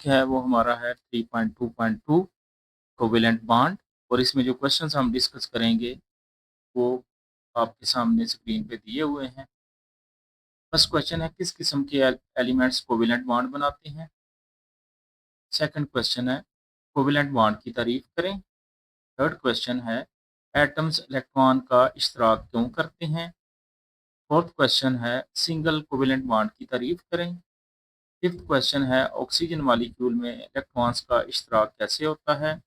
है वो हमारा है 3.2.2 कोवेलेंट बॉन्ड। और इसमें जो क्वेश्चंस हम डिस्कस करेंगे वो आपके सामने स्क्रीन पे दिए हुए हैं। फर्स्ट क्वेश्चन है, किस किस्म के एलिमेंट्स कोवेलेंट बॉन्ड बनाते हैं। सेकंड क्वेश्चन है, कोवेलेंट बॉन्ड की तारीफ करें। थर्ड क्वेश्चन है, एटम्स इलेक्ट्रॉन का इश्तराक क्यों करते हैं। फोर्थ क्वेश्चन है, सिंगल कोवेलेंट बॉन्ड की तारीफ करें। फिफ्थ क्वेश्चन है, ऑक्सीजन मॉलिक्यूल में इलेक्ट्रॉन्स का इश्तराक कैसे होता है।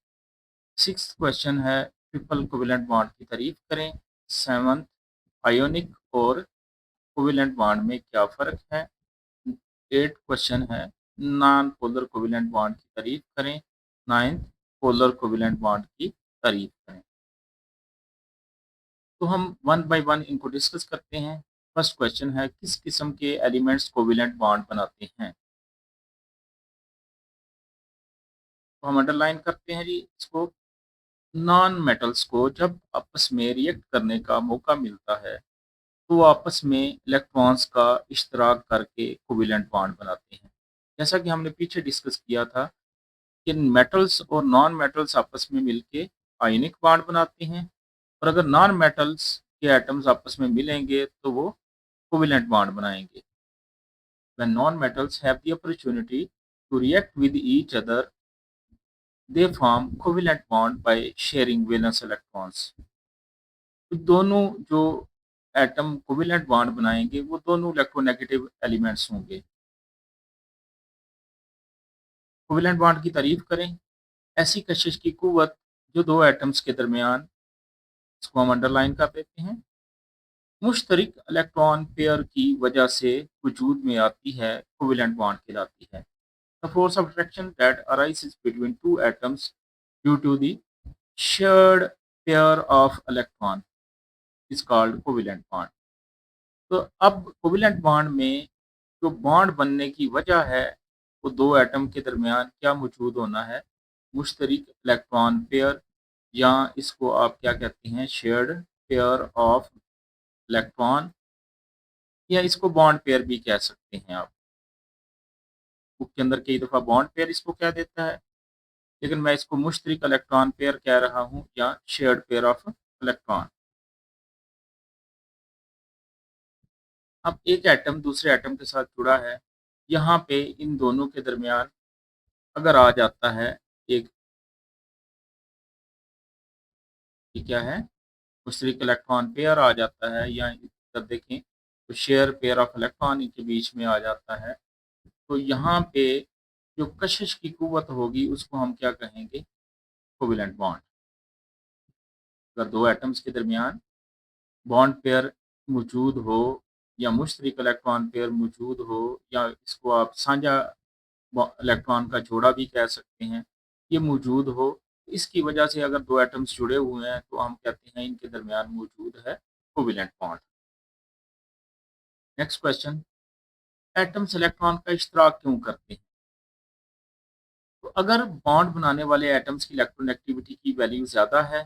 सिक्स्थ क्वेश्चन है, ट्रिपल कोवेलेंट बॉन्ड की तारीफ करें। सेवंथ, आयोनिक और कोवेलेंट बॉन्ड में क्या फ़र्क है। एट क्वेश्चन है, नॉन पोलर कोवेलेंट बॉन्ड की तारीफ करें। नाइन्थ, पोलर कोवेलेंट बॉन्ड की तारीफ करें। तो हम वन बाय वन इनको डिस्कस करते हैं। फर्स्ट क्वेश्चन है, किस किस्म के एलिमेंट्स कोवेलेंट बॉन्ड बनाते हैं। तो हम अंडरलाइन करते हैं जी इसको। नॉन मेटल्स को जब आपस में रिएक्ट करने का मौका मिलता है तो वो आपस में इलेक्ट्रॉन्स का इश्तराक करके कोवेलेंट बॉन्ड बनाते हैं। जैसा कि हमने पीछे डिस्कस किया था कि मेटल्स और नॉन मेटल्स आपस में मिलके आयनिक बॉन्ड बनाते हैं, और अगर नॉन मेटल्स के एटम्स आपस में मिलेंगे तो वो कोवेलेंट बॉन्ड बनाएंगे। When non-metals have the opportunity to react with each other, they form covalent bond by sharing valence electrons. तो दोनों जो एटम कोवेलेंट बॉन्ड बनाएंगे वो दोनों इलेक्ट्रोनेगेटिव एलिमेंट्स होंगे। कोवेलेंट बॉन्ड की तारीफ करें। ऐसी कशिश की कुव्वत जो दो एटम्स के दरमियान, इसको हम अंडरलाइन कर देते हैं, मुश्तरक इलेक्ट्रॉन पेयर की वजह से वजूद में आती है, कोवेलेंट बॉन्ड कहलाती है। The force of attraction that arises between two atoms due to the shared pair of electron is called covalent bond. तो अब कोवेलेंट बॉन्ड में जो बॉन्ड बनने की वजह है वो दो एटम के दरमियान क्या मौजूद होना है, मुश्तरक इलेक्ट्रॉन पेयर, या इसको आप क्या कहते हैं, शेयर्ड पेयर ऑफ इलेक्ट्रॉन, या इसको बॉन्ड पेयर भी कह सकते हैं आप। बुक के अंदर कई दफ़ा बॉन्ड पेयर इसको कह देता है, लेकिन मैं इसको मुश्तरक इलेक्ट्रॉन पेयर कह रहा हूँ या शेयर्ड पेयर ऑफ इलेक्ट्रॉन। अब एक एटम दूसरे एटम के साथ जुड़ा है, यहाँ पे इन दोनों के दरमियान अगर आ जाता है एक, ये क्या है, मुश्तरक इलेक्ट्रॉन पेयर आ जाता है, या इधर देखें तो शेयर पेयर ऑफ इलेक्ट्रॉन इनके बीच में आ जाता है, तो यहाँ पे जो कशिश की कुव्वत होगी उसको हम क्या कहेंगे, कोवेलेंट बॉन्ड। अगर दो एटम्स के दरमियान बॉन्ड पेयर मौजूद हो, या मुश्तरक इलेक्ट्रॉन पेयर मौजूद हो, या इसको आप साझा इलेक्ट्रॉन का जोड़ा भी कह सकते हैं, ये मौजूद हो, इसकी वजह से अगर दो एटम्स जुड़े हुए हैं तो हम कहते हैं इनके दरमियान मौजूद है covalent bond. Next question, atoms electron का इश्तराक क्यों करते हैं। तो अगर बॉन्ड बनाने वाले एटम्स की इलेक्ट्रोनेगेटिविटी की वैल्यू ज़्यादा है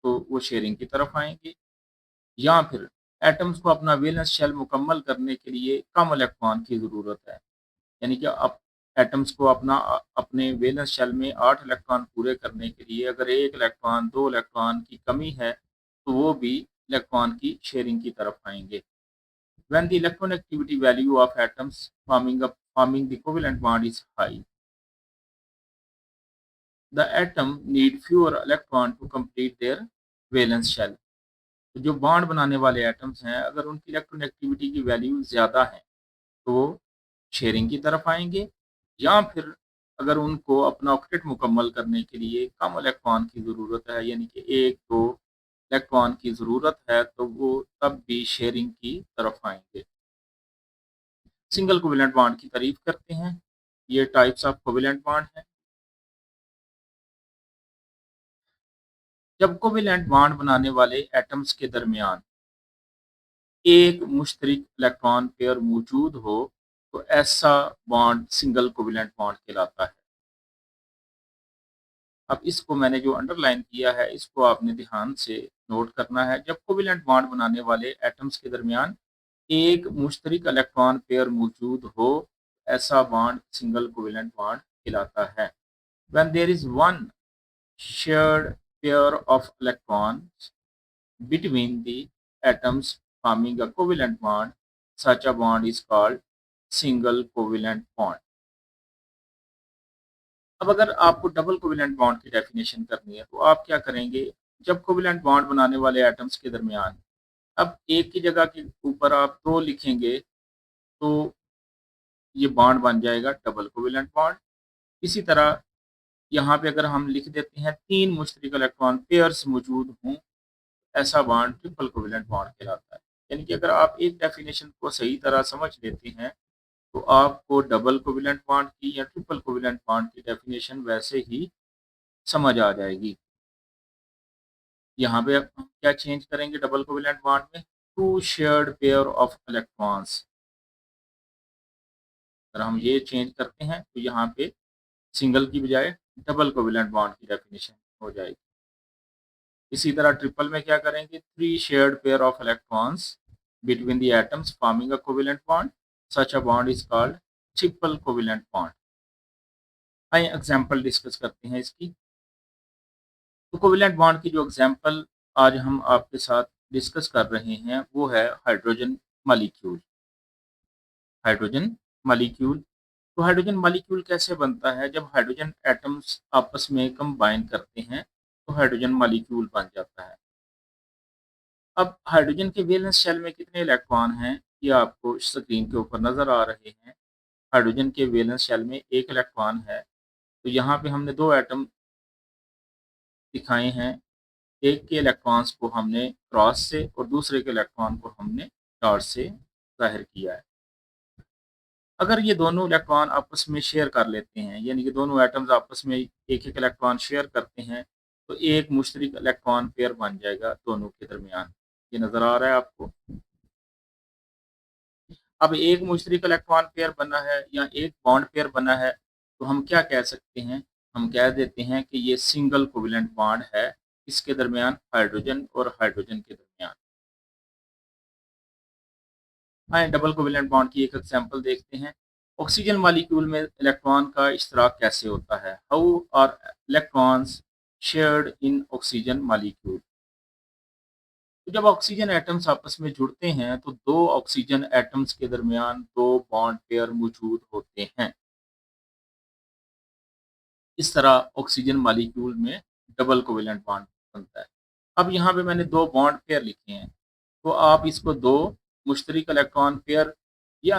तो वो शेयरिंग की तरफ आएंगे, या फिर एटम्स को अपना वैलेंस शेल मुकम्मल करने के लिए कम इलेक्ट्रॉन की ज़रूरत है। यानी कि अब एटम्स को अपने वैलेंस शेल में 8 इलेक्ट्रॉन पूरे करने के लिए अगर 1 इलेक्ट्रॉन 2 इलेक्ट्रॉन की कमी है तो वो भी इलेक्ट्रॉन की शेयरिंग की तरफ आएंगे। When the electronegativity value of atoms forming the covalent bond is high, the atom need fewer electron to complete their valence shell. तो जो बॉन्ड बनाने वाले एटम्स हैं अगर उनकी इलेक्ट्रोनेगेटिविटी की वैल्यू ज़्यादा है तो वो शेयरिंग की तरफ आएंगे, या फिर अगर उनको अपना ऑक्टेट मुकम्मल करने के लिए कम इलेक्ट्रॉन की ज़रूरत है, यानी कि एक दो इलेक्ट्रॉन की ज़रूरत है, तो वो तब भी शेयरिंग की तरफ आएंगे। सिंगल कोवेलेंट बॉन्ड की तारीफ करते हैं। ये टाइप्स ऑफ कोवेलेंट बॉन्ड हैं। जब कोवेलेंट बॉन्ड बनाने वाले एटम्स के दरमियान एक मुश्तरक इलेक्ट्रॉन पेयर मौजूद हो तो ऐसा बॉन्ड सिंगल कोवेलेंट बॉन्ड कहलाता है। अब इसको मैंने जो अंडरलाइन किया है इसको आपने ध्यान से नोट करना है। जब कोवेलेंट बॉन्ड बनाने वाले एटम्स के दरमियान एक मुश्तरक इलेक्ट्रॉन पेयर मौजूद हो, ऐसा बॉन्ड सिंगल कोवेलेंट बॉन्ड कहलाता है। When there is one shared pair of electrons between the atoms forming a covalent bond, such a bond is called single covalent bond। अब अगर आपको डबल कोवेलेंट बॉन्ड की definition करनी है तो आप क्या करेंगे, जब कोवेलेंट बॉन्ड बनाने वाले एटम्स के दरमियान अब एक की जगह के ऊपर आप दो लिखेंगे तो ये बॉन्ड बन जाएगा डबल कोवेलेंट बॉन्ड। इसी तरह यहाँ पे अगर हम लिख देते हैं तीन मुश्तरक इलेक्ट्रॉन पेयर्स मौजूद हों, ऐसा बॉन्ड ट्रिपल कोवेलेंट बॉन्ड कहलाता है। यानी कि अगर आप एक डेफिनेशन को सही तरह समझ लेते हैं तो आपको डबल कोवेलेंट बॉन्ड की या ट्रिपल कोवेलेंट बॉन्ड की डेफिनेशन वैसे ही समझ आ जाएगी। यहाँ पे अब हम क्या चेंज करेंगे डबल कोवेलेंट बॉन्ड में, two shared pair of electrons. अगर हम ये चेंज करते हैं तो यहाँ पे सिंगल की बजाय डबल कोवेलेंट बॉन्ड की डेफिनेशन हो जाएगी। इसी तरह ट्रिपल में क्या करेंगे, three shared pair of electrons between the atoms forming a covalent bond, such a bond is called triple covalent bond. आइए एग्जांपल डिस्कस करते हैं इसकी। तो कोवेलेंट बॉन्ड की जो एग्जांपल आज हम आपके साथ डिस्कस कर रहे हैं वो है हाइड्रोजन मॉलिक्यूल। हाइड्रोजन मॉलिक्यूल, तो हाइड्रोजन मॉलिक्यूल कैसे बनता है, जब हाइड्रोजन एटम्स आपस में कंबाइन करते हैं तो हाइड्रोजन मॉलिक्यूल बन जाता है। अब हाइड्रोजन के वैलेंस शेल में कितने इलेक्ट्रॉन हैं ये आपको स्क्रीन के ऊपर नजर आ रहे हैं। हाइड्रोजन के वैलेंस शेल में एक इलेक्ट्रॉन है। तो यहाँ पे हमने दो एटम दिखाए हैं, एक के इलेक्ट्रॉन्स को हमने क्रॉस से और दूसरे के इलेक्ट्रॉन को हमने डॉट से जाहिर किया है। अगर ये दोनों इलेक्ट्रॉन आपस में शेयर कर लेते हैं, यानी कि दोनों एटम्स आपस में एक एक इलेक्ट्रॉन शेयर करते हैं तो एक मुश्तरक इलेक्ट्रॉन पेयर बन जाएगा दोनों के दरमियान। ये नज़र आ रहा है आपको। अब एक मुश्तरक इलेक्ट्रॉन पेयर बना है या एक बॉन्ड पेयर बना है तो हम क्या कह सकते हैं, हम कह देते हैं कि ये सिंगल कोवेलेंट बॉन्ड है इसके दरमियान, हाइड्रोजन और हाइड्रोजन के दरमियान। हाँ, डबल कोवेलेंट बॉन्ड की एक एग्जांपल देखते हैं। ऑक्सीजन मॉलिक्यूल में इलेक्ट्रॉन का इश्तराक कैसे होता है, how are electrons shared in oxygen molecule. तो जब ऑक्सीजन एटम्स आपस में जुड़ते हैं तो दो ऑक्सीजन एटम्स के दरमियान दो बॉन्ड पेयर मौजूद होते हैं। इस तरह ऑक्सीजन मॉलिक्यूल में डबल कोवेलेंट बॉन्ड बनता है। अब यहाँ पे मैंने दो बॉन्ड पेयर लिखे हैं तो आप इसको दो मुश्तरक इलेक्ट्रॉन पेयर या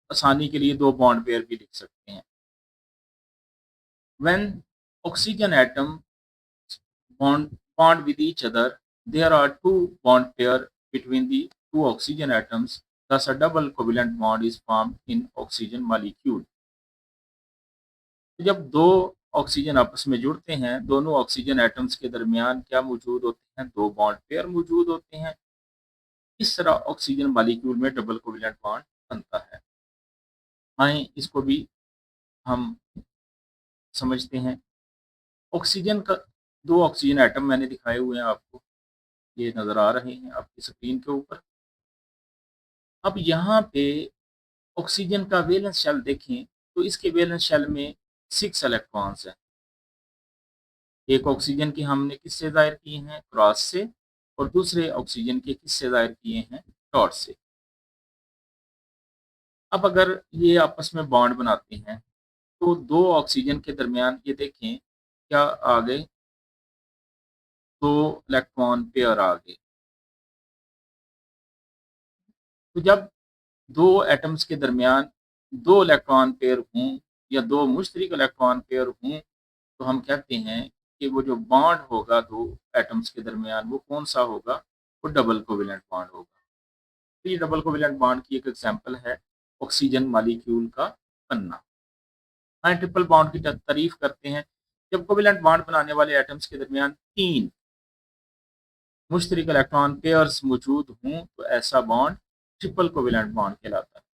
आसानी के लिए दो बॉन्ड पेयर भी लिख सकते हैं। When oxygen atom bond with each other, there are two bond pair between the two oxygen atoms, thus a double covalent bond is formed in oxygen molecule। तो जब दो ऑक्सीजन आपस में जुड़ते हैं, दोनों ऑक्सीजन एटम्स के दरमियान क्या मौजूद होते हैं, दो बॉन्ड पेयर मौजूद होते हैं। इस तरह ऑक्सीजन मॉलिक्यूल में डबल कोवेलेंट बॉन्ड बनता है। आए इसको भी हम समझते हैं। ऑक्सीजन का दो ऑक्सीजन एटम मैंने दिखाए हुए हैं आपको, ये नज़र आ रहे हैं आपकी स्क्रीन के ऊपर। अब यहाँ पे ऑक्सीजन का वैलेंस शेल देखें तो इसके वैलेंस शेल में 6 इलेक्ट्रॉन्स हैं। एक ऑक्सीजन की हमने किससे ज़ाहिर किए हैं, क्रॉस से, और दूसरे ऑक्सीजन के किससे ज़ाहिर किए हैं, डॉट से। अब अगर ये आपस में बॉन्ड बनाते हैं तो दो ऑक्सीजन के दरमियान ये देखें क्या आ गए, दो इलेक्ट्रॉन पेयर आ गए। तो जब दो एटम्स के दरमियान दो इलेक्ट्रॉन पेयर हों या दो मुश्तरक इलेक्ट्रॉन पेयर हों तो हम कहते हैं कि वो जो बॉन्ड होगा दो एटम्स के दरमियान वो कौन सा होगा, वो डबल कोवेलेंट बॉन्ड होगा। तो ये डबल कोवेलेंट बॉन्ड की एक एग्जांपल है ऑक्सीजन मॉलिक्यूल का बनना। हाँ, ट्रिपल बॉन्ड की तारीफ करते हैं जब कोवेलेंट बॉन्ड बनाने वाले एटम्स के दरमियान तीन मुश्तरक इलेक्ट्रॉन पेयर्स मौजूद हों तो ऐसा बॉन्ड ट्रिपल कोवेलेंट बॉन्ड कहलाता है।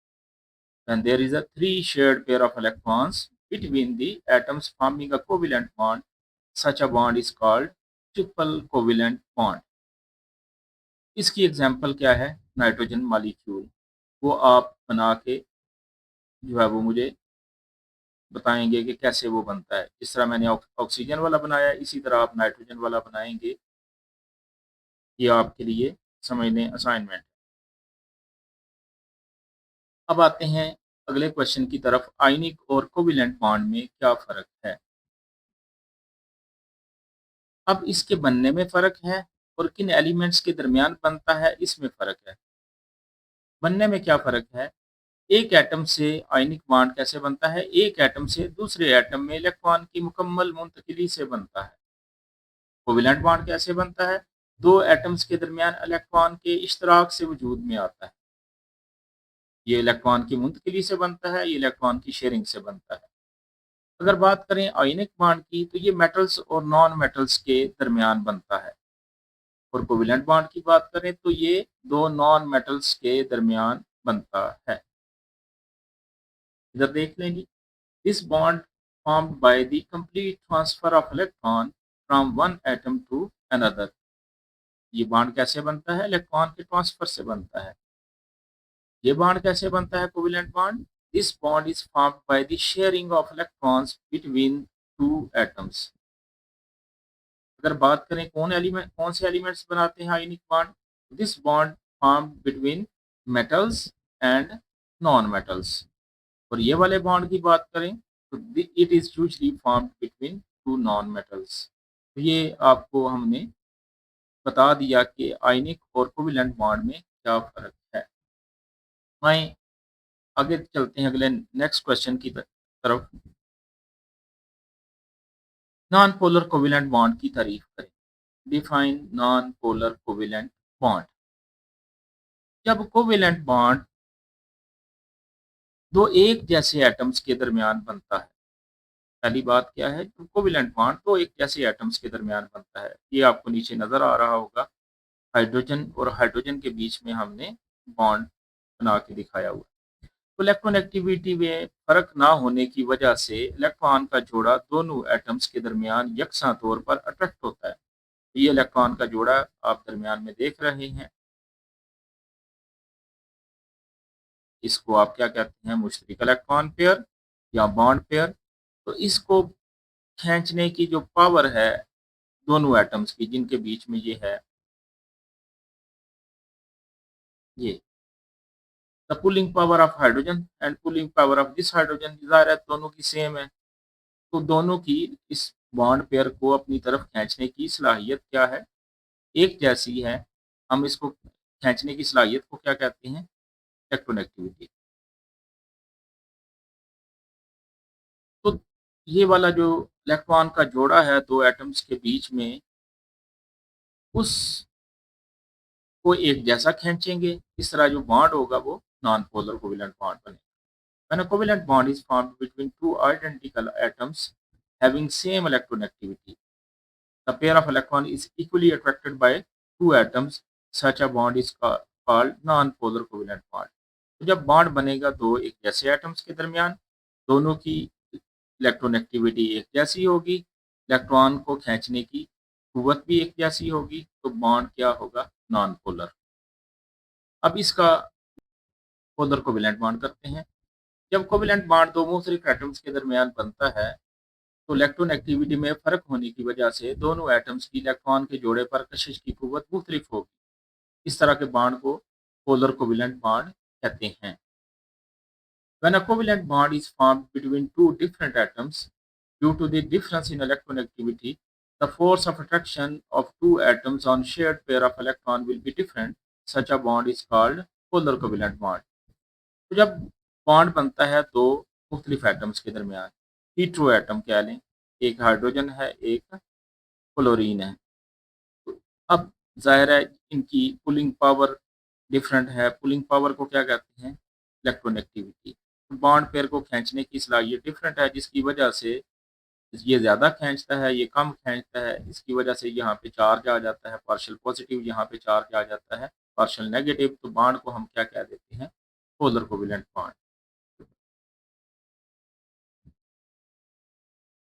When there is a three shared pair of electrons between the atoms forming a covalent bond, such a bond is called triple covalent bond। इसकी एग्जांपल क्या है, nitrogen molecule. वो आप बना के जो है वो मुझे बताएंगे कि कैसे वो बनता है। जिस तरह मैंने ऑक्सीजन वाला बनाया, इसी तरह आप नाइट्रोजन वाला बनाएंगे। ये आपके लिए समझने असाइनमेंट। अब आते हैं अगले क्वेश्चन की तरफ। आयनिक और कोवेलेंट बॉन्ड में क्या फ़र्क है? अब इसके बनने में फ़र्क है और किन एलिमेंट्स के दरमियान बनता है, इसमें फ़र्क है। बनने में क्या फ़र्क है? एक एटम से आयनिक बॉन्ड कैसे बनता है? एक एटम से दूसरे एटम में इलेक्ट्रॉन की मुकम्मल मुंतकिली से बनता है। कोवेलेंट बॉन्ड कैसे बनता है? दो एटम्स के दरमियान इलेक्ट्रॉन के इश्तराक से वजूद में आता है। ये इलेक्ट्रॉन की मुंतकिली से बनता है, ये इलेक्ट्रॉन की शेयरिंग से बनता है। अगर बात करें आयनिक बॉन्ड की, तो ये मेटल्स और नॉन मेटल्स के दरमियान बनता है। और कोवेलेंट बॉन्ड की बात करें तो ये दो नॉन मेटल्स के दरमियान बनता है। इधर देख लें जी। This bond formed by the complete transfer of electron from one atom to another. ये बॉन्ड कैसे बनता है? इलेक्ट्रॉन के ट्रांसफर से बनता है। ये बॉन्ड कैसे बनता है? Covalent bond. This bond is formed by the sharing of electrons between two atoms. अगर बात करें कौन से एलिमेंट्स बनाते हैं ionic bond? This bond formed between metals and non metals. और ये वाले बॉन्ड की बात करें तो it is usually formed between two non metals. तो ये आपको हमने बता दिया कि आयनिक और कोवेलेंट बॉन्ड में क्या फ़र्क है। मैं आगे चलते हैं अगले नेक्स्ट क्वेश्चन की तरफ। नॉन पोलर कोवेलेंट बॉन्ड की तारीफ करें। Define non polar covalent bond. जब कोवेलेंट बॉन्ड दो एक जैसे एटम्स के दरमियान बनता है। पहली बात क्या है? जब कोवेलेंट बॉन्ड दो एक जैसे एटम्स के दरमियान बनता है। ये आपको नीचे नजर आ रहा होगा। हाइड्रोजन और हाइड्रोजन के बीच में हमने बॉन्ड बना के दिखाया हुआ है। तो इलेक्ट्रॉनेगेटिविटी में फर्क ना होने की वजह से इलेक्ट्रॉन का जोड़ा दोनों एटम्स के दरमियान यकसा तौर पर अट्रैक्ट होता है। ये इलेक्ट्रॉन का जोड़ा आप दरमियान में देख रहे हैं। इसको आप क्या कहते हैं? मुश्तरक इलेक्ट्रॉन पेयर या बॉन्ड पेयर। तो इसको खींचने की जो पावर है दोनों एटम्स की जिनके बीच में ये है, ये the pulling power of hydrogen and pulling power of this hydrogen, ज़ाहिर है दोनों की सेम है। तो दोनों की इस बॉन्ड पेयर को अपनी तरफ खींचने की सलाहियत क्या है? एक जैसी है। हम इसको खींचने की सलाहियत को क्या कहते हैं? इलेक्ट्रोनेगेटिविटी। तो ये वाला जो इलेक्ट्रॉन का जोड़ा है दो एटम्स के बीच में, उसको एक जैसा खींचेंगे। इस तरह जो बॉन्ड होगा वो नॉन पोलर कोवेलेंट बॉन्ड बनेगा। When a covalent bond is formed between two identical atoms having same electronegativity, the pair of electron is equally attracted by two atoms. Such a bond is called non-polar covalent bond. तो जब bond बनेगा दो एक जैसे atoms के दरमियान, दोनों की इलेक्ट्रोनेगेटिविटी एक जैसी होगी, इलेक्ट्रॉन को खींचने की कुव्वत भी एक जैसी होगी, तो बॉन्ड क्या होगा? Non polar. अब इसका पोलर कोवेलेंट बॉन्ड करते हैं। जब कोवेलेंट बॉन्ड दो मुख्तलिफ एटम्स के दरमियान बनता है तो इलेक्ट्रॉन एक्टिविटी में फ़र्क होने की वजह से दोनों एटम्स की इलेक्ट्रॉन के जोड़े पर कशिश की कुव्वत मुख्तलिफ होगी। इस तरह के बॉन्ड को पोलर कोवेलेंट बॉन्ड कहते हैं। When a covalent bond is formed between two different atoms due to the difference in electronegativity, the force of attraction of two atoms on shared pair of electron will be different. Such a bond is called polar covalent bond. तो जब bond बनता है दो मुख्तलिफ atoms के दरमियान, hetero atom कह लें, एक हाइड्रोजन है एक क्लोरीन है। तो अब जाहिर है इनकी पुलिंग पावर डिफरेंट है। पुलिंग पावर को क्या कहते हैं? इलेक्ट्रोनेगेटिविटी। बॉन्ड पेयर को खींचने की सलाहियत डिफरेंट है, जिसकी वजह से ये ज़्यादा खींचता है, ये कम खींचता है। इसकी वजह से यहाँ पे चार्ज आ जाता है पार्शियल पॉजिटिव, यहाँ पे चार्ज आ जाता है पार्शियल नेगेटिव। तो बॉन्ड को हम क्या कह देते हैं? Polar covalent bond.